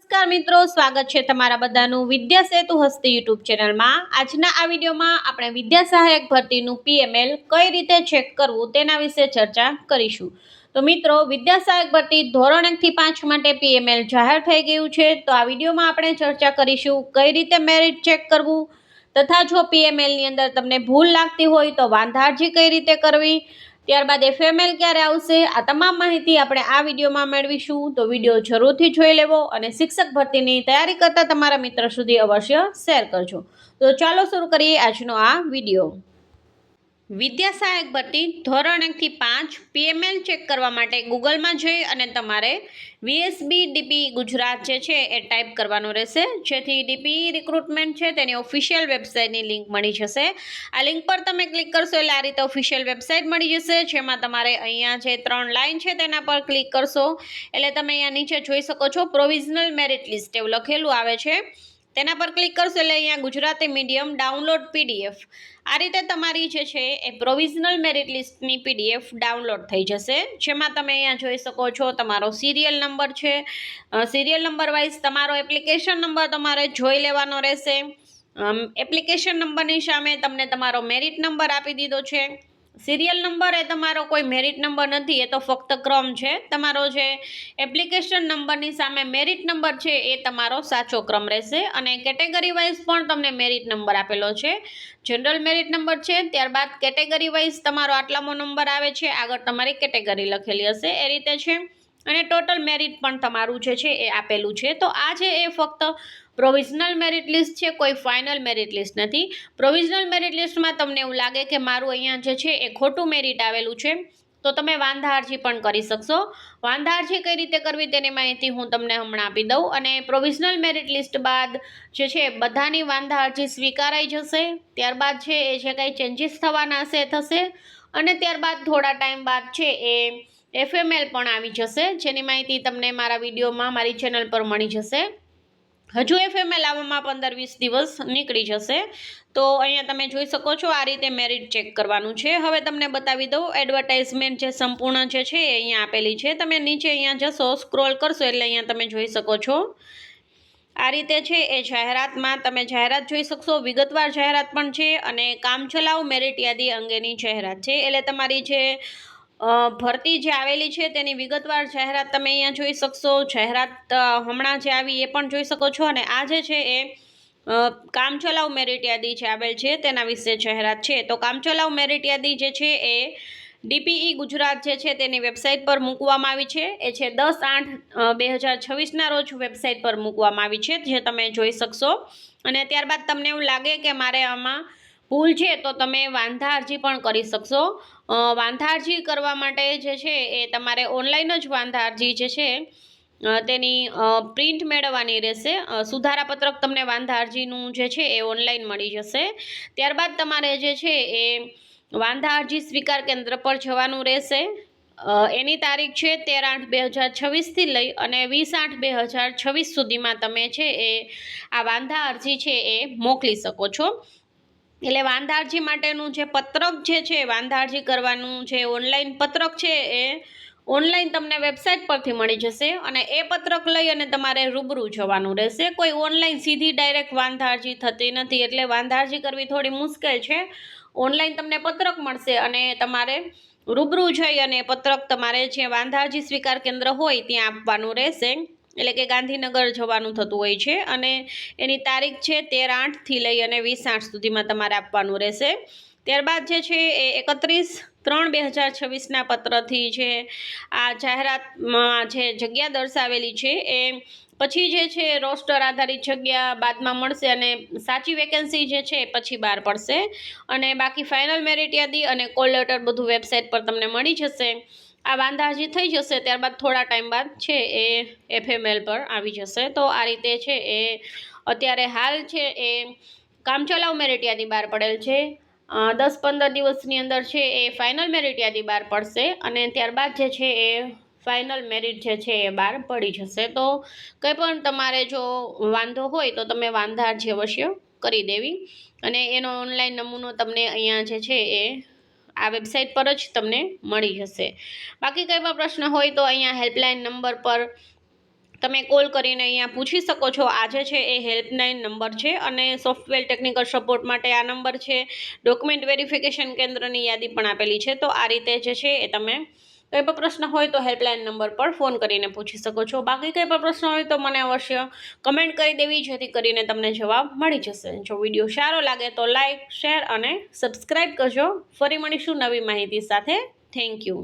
નમસ્કાર મિત્રો, સ્વાગત છે તમારા બધાનું વિદ્યા સેતુ હસ્તી યુટ્યુબ ચેનલમાં। આજના આ વિડીયોમાં આપણે વિદ્યા સહાયક ભરતીનું પીએમએલ કઈ રીતે ચેક કરવું તેના વિશે ચર્ચા કરીશું। તો મિત્રો, વિદ્યા સહાયક ભરતી ધોરણ 1 થી 5 માટે પીએમએલ જાહેર થઈ ગયું છે। તો આ વિડીયોમાં આપણે ચર્ચા કરીશું કઈ રીતે મેરિટ ચેક કરવું, તથા જો પીએમએલની અંદર તમને ભૂલ લાગતી હોય તો વાંધા અરજી કઈ રીતે કરવી, ત્યારબાદ એફએમએલ ક્યારે આવશે, આ તમામ માહિતી આપણે આ વિડીયોમાં મેળવીશું। તો વિડીયો જરૂરથી જોઈ લેવો અને શિક્ષક ભરતીની તૈયારી કરતા તમારા મિત્ર સુધી અવશ્ય શેર કરજો। તો ચાલો શરૂ કરીએ આજનો આ વિડીયો। વિદ્યા સહાયક ભરતી ધોરણ 1 થી 5 પીએમએલ ચેક કરવા માટે ગૂગલમાં જઈ અને તમારે વીએસબી ડીપી ગુજરાત જે છે એ ટાઈપ કરવાનું રહેશે, જેથી ડીપી રિક્રુટમેન્ટ છે તેની ઓફિશિયલ વેબસાઇટની લિંક મળી જશે। આ લિંક પર તમે ક્લિક કરશો એટલે આ રીતે ઓફિશિયલ વેબસાઇટ મળી જશે, જેમાં તમારે અહીંયા જે 3 લાઇન છે તેના પર ક્લિક કરશો એટલે તમે અહીંયા નીચે જોઈ શકો છો પ્રોવિઝનલ મેરિટ લિસ્ટ એવું લખેલું આવે છે। તેના પર ક્લિક કરશો એટલે અહીંયા ગુજરાતી મીડિયમ ડાઉનલોડ પીડીએફ આ રીતે તમારી જે છે એ પ્રોવિઝનલ મેરિટ લિસ્ટની પીડીએફ ડાઉનલોડ થઈ જશે, જેમાં તમે અહીંયા જોઈ શકો છો તમારો સિરિયલ નંબર છે। સિરિયલ નંબર વાઇઝ તમારો એપ્લિકેશન નંબર તમારે જોઈ લેવાનો રહેશે। એપ્લિકેશન નંબરની સામે તમને તમારો મેરિટ નંબર આપી દીધો છે। સિરિયલ નંબર એ તમારો કોઈ મેરિટ નંબર નથી, એ તો ફક્ત ક્રમ છે। તમારો જે એપ્લિકેશન નંબરની સામે મેરિટ નંબર છે એ તમારો સાચો ક્રમ રહેશે, અને કેટેગરી વાઇઝ પણ તમને મેરિટ નંબર આપેલો છે। જનરલ મેરિટ નંબર છે, ત્યારબાદ કેટેગરી વાઇઝ તમારો આટલામો નંબર આવે છે, આગળ તમારી કેટેગરી લખેલી હશે એ રીતે છે, અને ટોટલ મેરિટ પણ તમારું જે છે એ આપેલું છે। તો આ છે એ ફક્ત પ્રોવિઝનલ મેરિટ લિસ્ટ છે, કોઈ ફાઇનલ મેરિટ લિસ્ટ નથી। પ્રોવિઝનલ મેરિટ લિસ્ટમાં તમને એવું લાગે કે મારું અહીંયા જે છે એ ખોટું મેરિટ આવેલું છે તો તમે વાંધા અરજી પણ કરી શકશો। વાંધા અરજી કઈ રીતે કરવી તેની માહિતી હું તમને હમણાં આપી દઉં। અને પ્રોવિઝનલ મેરિટ લિસ્ટ બાદ જે છે બધાની વાંધા અરજી સ્વીકારાઈ જશે, ત્યારબાદ છે એ જે કાંઈ ચેન્જીસ થવાના હશે એ થશે, અને ત્યારબાદ થોડા ટાઈમ બાદ છે એ એફએમએલ પણ આવી જશે, જેની માહિતી તમને મારા વિડીયોમાં મારી ચેનલ પર મળી જશે। હજુ એફએમએલ આવવામાં 15-20 દિવસ નીકળી જશે। તો અહીંયા તમે જોઈ શકો છો આ રીતે મેરિટ ચેક કરવાનું છે। હવે તમને બતાવી દઉં એડવર્ટાઇઝમેન્ટ જે સંપૂર્ણ જે છે એ અહીંયા આપેલી છે। તમે નીચે અહીંયા જશો, સ્ક્રોલ કરશો એટલે અહીંયા તમે જોઈ શકો છો આ રીતે છે એ જાહેરાતમાં તમે જાહેરાત જોઈ શકશો, વિગતવાર જાહેરાત પણ છે, અને કામચલાઉ મેરિટ યાદી અંગેની જાહેરાત છે। એટલે તમારી જે ભરતી જે આવેલી છે તેની વિગતવાર જાહેરાત તમે અહીંયા જોઈ શકશો। જાહેરાત હમણાં જે આવી એ પણ જોઈ શકો છો, અને આ જે છે એ કામચલાઉ મેરિટ યાદી જે આવેલ છે તેના વિશે જાહેરાત છે। તો કામચલાઉ મેરિટ યાદી જે છે એ ડીપીઈ ગુજરાત જે છે તેની વેબસાઇટ પર મૂકવામાં આવી છે, એ છે 10/8/2026ના રોજ વેબસાઇટ પર મૂકવામાં આવી છે, જે તમે જોઈ શકશો। અને ત્યારબાદ તમને એવું લાગે કે મારે આમાં ભૂલ છે તો તમે વાંધા અરજી પણ કરી શકશો। વાંધા અરજી કરવા માટે જે છે એ તમારે ઓનલાઈન જ વાંધા અરજી જે છે તેની પ્રિન્ટ મેળવવાની રહેશે। સુધારાપત્રક તમને વાંધા અરજીનું જે છે એ ઓનલાઈન મળી જશે। ત્યારબાદ તમારે જે છે એ વાંધા અરજી સ્વીકાર કેન્દ્ર પર જવાનું રહેશે। એની તારીખ છે 13/8/2026થી લઈ અને 20/8/2026 સુધીમાં તમે છે એ આ વાંધા અરજી છે એ મોકલી શકો છો। એટલે વાંધા અરજી માટેનું જે પત્રક જે છે, વાંધા અરજી કરવાનું જે ઓનલાઈન પત્રક છે એ ઓનલાઈન તમને વેબસાઇટ પરથી મળી જશે, અને એ પત્રક લઈ અને તમારે રૂબરૂ જવાનું રહેશે। કોઈ ઓનલાઈન સીધી ડાયરેક્ટ વાંધા અરજી થતી નથી, એટલે વાંધા અરજી કરવી થોડી મુશ્કેલ છે। ઓનલાઈન તમને પત્રક મળશે અને તમારે રૂબરૂ જઈ અને પત્રક તમારે જે વાંધા અરજી સ્વીકાર કેન્દ્ર હોય ત્યાં આપવાનું રહેશે, એટલે કે ગાંધીનગર જવાનું થતું હોય છે, અને એની તારીખ છે 13/8થી લઈ અને 20/8 સુધીમાં તમારે આપવાનું રહેશે। ત્યારબાદ જે છે એ 31/3/2026ના પત્રથી જે આ જાહેરાતમાં જે જગ્યા દર્શાવેલી છે એ પછી જે છે રોસ્ટર આધારિત જગ્યા બાદમાં મળશે, અને સાચી વેકેન્સી જે છે પછી બહાર પડશે, અને બાકી ફાઇનલ મેરિટ યાદી અને કોલ લેટર બધું વેબસાઇટ પર તમને મળી જશે। આ વાંધા અરજી થઈ જશે, ત્યારબાદ થોડા ટાઈમ બાદ છે એ એફએમએલ પર આવી જશે। તો આ રીતે છે એ અત્યારે હાલ છે એ કામચલાઉ મેરિટ યાદી બહાર પડેલ છે। 10-15 દિવસની અંદર છે એ ફાઇનલ મેરિટ યાદી બહાર પડશે, અને ત્યારબાદ જે છે એ ફાઇનલ મેરિટ જે છે એ બહાર પડી જશે। તો કંઈ પણ તમારે જો વાંધો હોય તો તમે વાંધા અરજી અવશ્ય કરી દેવી, અને એનો ઓનલાઈન નમૂનો તમને અહીંયા જે છે એ આ વેબસાઇટ પર જ તમને મળી જશે। બાકી કંઈ પણ પ્રશ્ન હોય તો અહીંયા હેલ્પલાઇન નંબર પર તમે કોલ કરીને અહીંયા પૂછી શકો છો. આ જે છે એ હેલ્પલાઇન નંબર છે અને સોફ્ટવેર ટેકનિકલ સપોર્ટ માટે આ નંબર છે. ડોક્યુમેન્ટ વેરિફિકેશન કેન્દ્રની યાદી પણ આપેલી છે. તો આ રીતે જે છે એ તમે કંઈ પણ પ્રશ્ન હોય તો હેલ્પલાઇન નંબર પર ફોન કરીને પૂછી શકો છો. બાકી કંઈ પણ પ્રશ્ન હોય તો મને અવશ્ય કમેન્ટ કરી દેવી, જેથી કરીને તમને જવાબ મળી જશે. જો વિડીયો સારો લાગે તો લાઇક, શેર અને સબસ્ક્રાઈબ કરજો. ફરી મળીશું નવી માહિતી સાથે. Thank you.